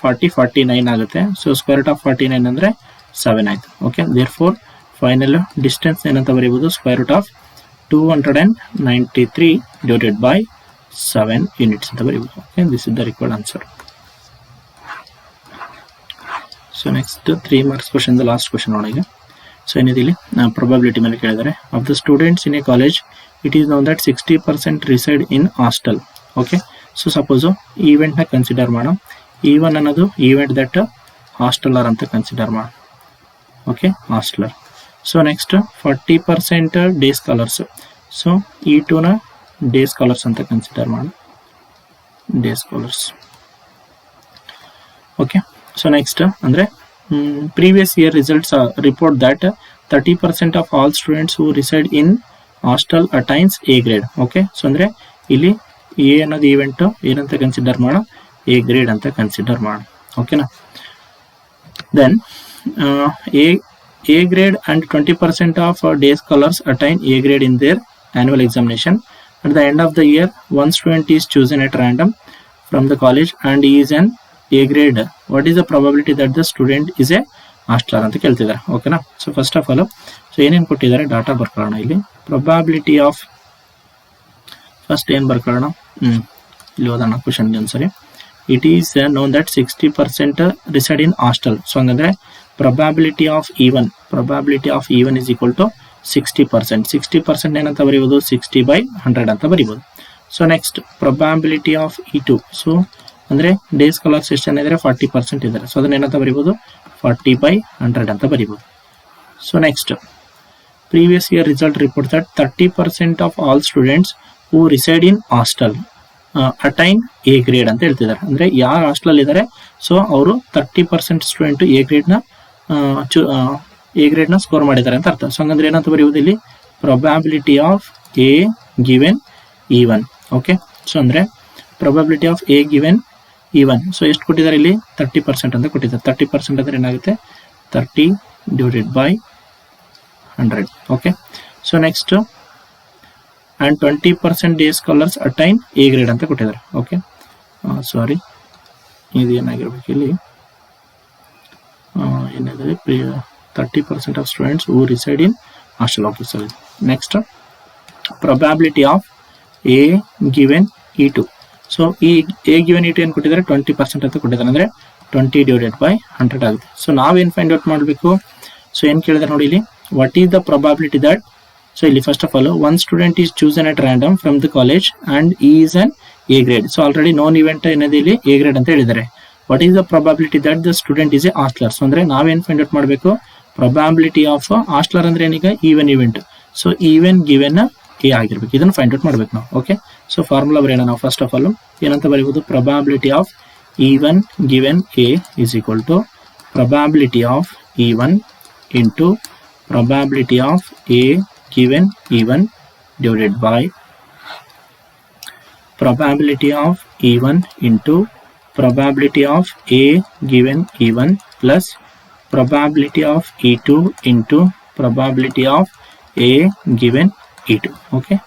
49 ಆಗುತ್ತೆ. So square root of 49 ಅಂದರೆ 7 ಆಯಿತು. Okay, therefore final distance ಏನಂತ ಬರೀಬೋದು, square root of 293 divided by 7 units ಅಂತ ಬರೀಬೋದು. Okay, this is the required answer. So next 3 marks question, last question ನೋಡಿ. ಈಗ ಸೊ ಏನಿದೆ ಇಲ್ಲಿ ಪ್ರೊಬಬಿಲಿಟಿ ಮೇಲೆ ಕೇಳಿದ್ದಾರೆ. Of the students in a college it is known that 60% reside in hostel. Okay, so suppose ಈವೆಂಟ್ನ consider ಮಾಡೋಣ. E1 ಅನ್ನೋದು event that hosteller ಅಂತ ಕನ್ಸಿಡರ್ ಮಾಡೋಣ. Okay, hosteller. So next 40% day scholars. So E2ನ ಡೇ ಸ್ಕಾಲರ್ಸ್ ಅಂತ consider ಮಾಡೋಣ, day scholars. Okay, so next ಅಂದರೆ previous year results report that 30% of all students who reside in hostel attains A grade. Okay, so ಅಂದರೆ ಇಲ್ಲಿ A ಅನ್ನೋದು event ಏನಂತ consider ಮಾಡೋ, A grade ಅಂತ ಕನ್ಸಿಡರ್ ಮಾಡೋ. ಓಕೆನಾ. Then A grade and 20% of day scholars attain A grade in their annual examination. At the end of the year, one student is chosen at random from the college and he is an A grade. What is the probability that the student is a hostler ಅಂತ ಕೇಳ್ತಿದ್ದಾರೆ. ಓಕೆನಾ. So first of all so ಏನೇನು ಕೊಟ್ಟಿದ್ದಾರೆ data ಬರ್ಕೊಳ್ಳೋಣ. ಇಲ್ಲಿ probability of first ಏನು ಬರ್ಕೊಳ್ಳೋಣ, ಇಲ್ಲಿ ಓದೋಣ ಕ್ವಶನ್ಗೆ ಒಂದ್ಸರಿ. It is known that 60% reside in hostel. So ಹಂಗಂದ್ರೆ probability of E1 is equal to 60%. 60% ಏನಂತ ಬರೀಬೋದು, 60/100 ಅಂತ ಬರೀಬೋದು. So next probability of E2. So ಅಂದರೆ ಡೇ ಸ್ಕಾಲರ್ಸ್ ಎಷ್ಟು ಜನ ಇದ್ದಾರೆ, 40% ಇದ್ದಾರೆ. ಸೊ ಅದನ್ನ ಏನಂತ ಬರೀಬೋದು, 40/100 ಅಂತ ಬರೀಬೋದು. So next previous year result report that 30% of all students who reside in hostel attain A grade ಅಂತ ಹೇಳ್ತಿದ್ದಾರೆ. ಅಂದರೆ ಯಾರು ಹಾಸ್ಟೆಲ್ ಇದ್ದಾರೆ ಸೊ ಅವರು 30% ಸ್ಟೂಡೆಂಟ್ ಎ ಗ್ರೇಡ್ನ ಸ್ಕೋರ್ ಮಾಡಿದ್ದಾರೆ ಅಂತ ಅರ್ಥ. ಸೊ ಹಂಗಂದ್ರೆ ಏನಂತ ಬರೆಯುವುದು ಇಲ್ಲಿ, probability of A given E1. Okay, so ಅಂದರೆ probability of A given E1. ಸೊ ಎಷ್ಟು ಕೊಟ್ಟಿದ್ದಾರೆ ಇಲ್ಲಿ, 30% ಅಂತ ಕೊಟ್ಟಿದ್ದಾರೆ. 30% ಅಂದರೆ ಏನಾಗುತ್ತೆ, 30 divided by 100. Okay, so next and 20% day scholars attain A grade ಅಂತ ಕೊಟ್ಟಿದ್ದಾರೆ. ಓಕೆ, ಸಾರಿ ಇದು ಏನಾಗಿರ್ಬೇಕು ಇಲ್ಲಿ, ಏನಾದರೆ 30% of students who reside in hostel officer. Next probability of A given E2. So ಈ ಎ ಗಿವೆನ್ E2 ಏನು ಕೊಟ್ಟಿದ್ದಾರೆ, 20% ಅಂತ ಕೊಟ್ಟಿದ್ದಾರೆ. ಅಂದರೆ 20 divided by 100 ಆಗುತ್ತೆ. ಸೊ ನಾವೇನು ಫೈಂಡ್ ಔಟ್ ಮಾಡಬೇಕು, ಸೊ ಏನು ಕೇಳಿದ್ರೆ ನೋಡಿ ಇಲ್ಲಿ, what is the probability that. So ಇಲ್ಲಿ first of all one student is chosen at random from the college and is an A grade. So already known event ಏನಿದೆ ಇಲ್ಲಿ A grade ಅಂತ ಹೇಳಿದ್ದಾರೆ. What is the probability that the student is a hosteller. So ಅಂದರೆ ನಾವೇನು find out ಮಾಡಬೇಕು, probability of hosteller ಅಂದ್ರೆ ಏನೀಗ even event. So even given A ಆಗಿರ್ಬೇಕು, ಇದನ್ನು ಫೈಂಡ್ ಔಟ್ ಮಾಡ್ಬೇಕು ನಾವು. ಓಕೆ, ಸೊ ಫಾರ್ಮುಲಾ ಬರೆಯೋಣ ನಾವು. ಫಸ್ಟ್ ಆಫ್ ಆಲ್ ಏನಂತ ಬರೀಬಹುದು, probability of E1 given A is equal to probability of E1 into probability of A given E1 divided by probability of E1 into probability of A given E1 plus probability of E2 into probability of A given E2. okay,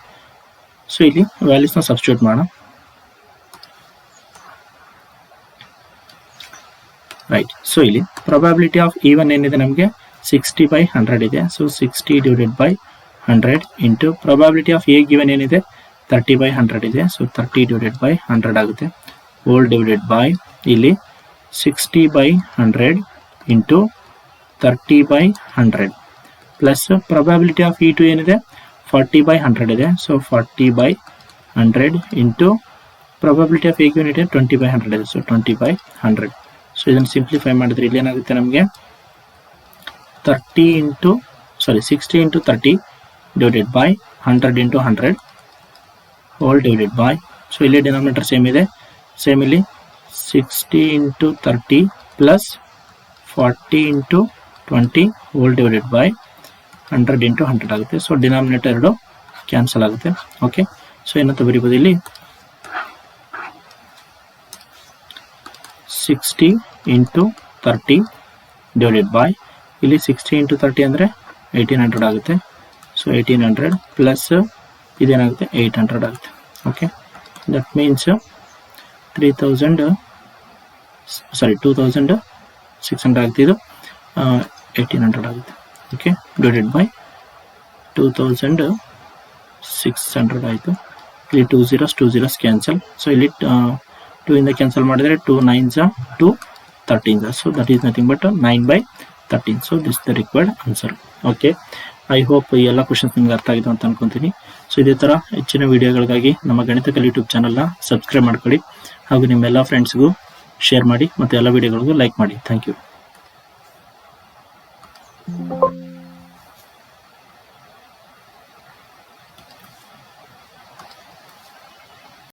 so ಇಲ್ಲಿ values ನ substitute ಮಾಡೋಣ. right, so ಇಲ್ಲಿ probability of E1 ಏನಿದೆ ನಮಗೆ 60/100 ಇದೆ. so 60 divided by 100 into probability of A given ಏನಿದೆ 30/100 ಇದೆ. So 30 divided by 100 ಆಗುತ್ತೆ. ಹೋಲ್ divided by ಇಲ್ಲಿ 60/100 into 30/100 plus probability of E2 ಏನಿದೆ 40/100 ಇದೆ. So 40/100 into probability of A given ಇದೆ 20/100 ಇದೆ. ಸೊ 20/100. ಸೊ ಇದನ್ನು ಸಿಂಪ್ಲಿಫೈ ಮಾಡಿದ್ರೆ ಇಲ್ಲಿ ಏನಾಗುತ್ತೆ ನಮಗೆ 60 into 30 divided by 100 into 100 whole divided by, so ಇಲ್ಲಿ ಡಿನಾಮಿನೇಟರ್ ಸೇಮ್ ಇದೆ, ಸೇಮ್ ಇಲ್ಲಿ 60 into 30 plus 40 into 20 whole divided by 100 into 100 ಆಗುತ್ತೆ. ಸೊ ಡಿನಾಮಿನೇಟರ್ ಎರಡು ಕ್ಯಾನ್ಸಲ್ ಆಗುತ್ತೆ. ಓಕೆ, ಸೊ ಏನಂತ ಬರೀಬೋದು ಇಲ್ಲಿ 60 × 30 ಡಿವೈಡೆಡ್ ಬೈ ಇಲ್ಲಿ 60 × 30 ಅಂದರೆ 1800 ಆಗುತ್ತೆ. ಸೊ 1800 ಪ್ಲಸ್ ಇದೇನಾಗುತ್ತೆ 800 ಆಗುತ್ತೆ. ಓಕೆ, ದಟ್ ಮೀನ್ಸ್ 2600 ಆಗುತ್ತೆ. ಇದು 1800 ಆಗುತ್ತೆ. ಓಕೆ, ಡಿವೈಡೆಡ್ ಬೈ 2600 ಆಯಿತು. ಇಲ್ಲಿ 2 zeros ಕ್ಯಾನ್ಸಲ್. ಸೊ ಇಲ್ಲಿ 2 ಇಂದ ಕ್ಯಾನ್ಸಲ್ ಮಾಡಿದರೆ 2 9s 2 13s. So that is nothing but 9/13. So this the required answer. Okay, I hope ಈ ಎಲ್ಲ ಕ್ವಶನ್ಸ್ ನಿಮ್ಗೆ ಅರ್ಥ ಆಗಿದೆ ಅಂತ ಅನ್ಕೊಂತೀನಿ. ಸೊ ಇದೇ ಥರ ಹೆಚ್ಚಿನ ವಿಡಿಯೋಗಳಿಗಾಗಿ ನಮ್ಮ ಗಣಿತ ಕಲಿ ಯೂಟ್ಯೂಬ್ ಚಾನಲ್ನ ಸಬ್ಸ್ಕ್ರೈಬ್ ಮಾಡ್ಕೊಳ್ಳಿ, ಹಾಗೂ ನಿಮ್ಮೆಲ್ಲ ಫ್ರೆಂಡ್ಸ್ಗೂ ಶೇರ್ ಮಾಡಿ ಮತ್ತು ಎಲ್ಲ ವಿಡಿಯೋಗಳಿಗೂ ಲೈಕ್ ಮಾಡಿ. Thank you.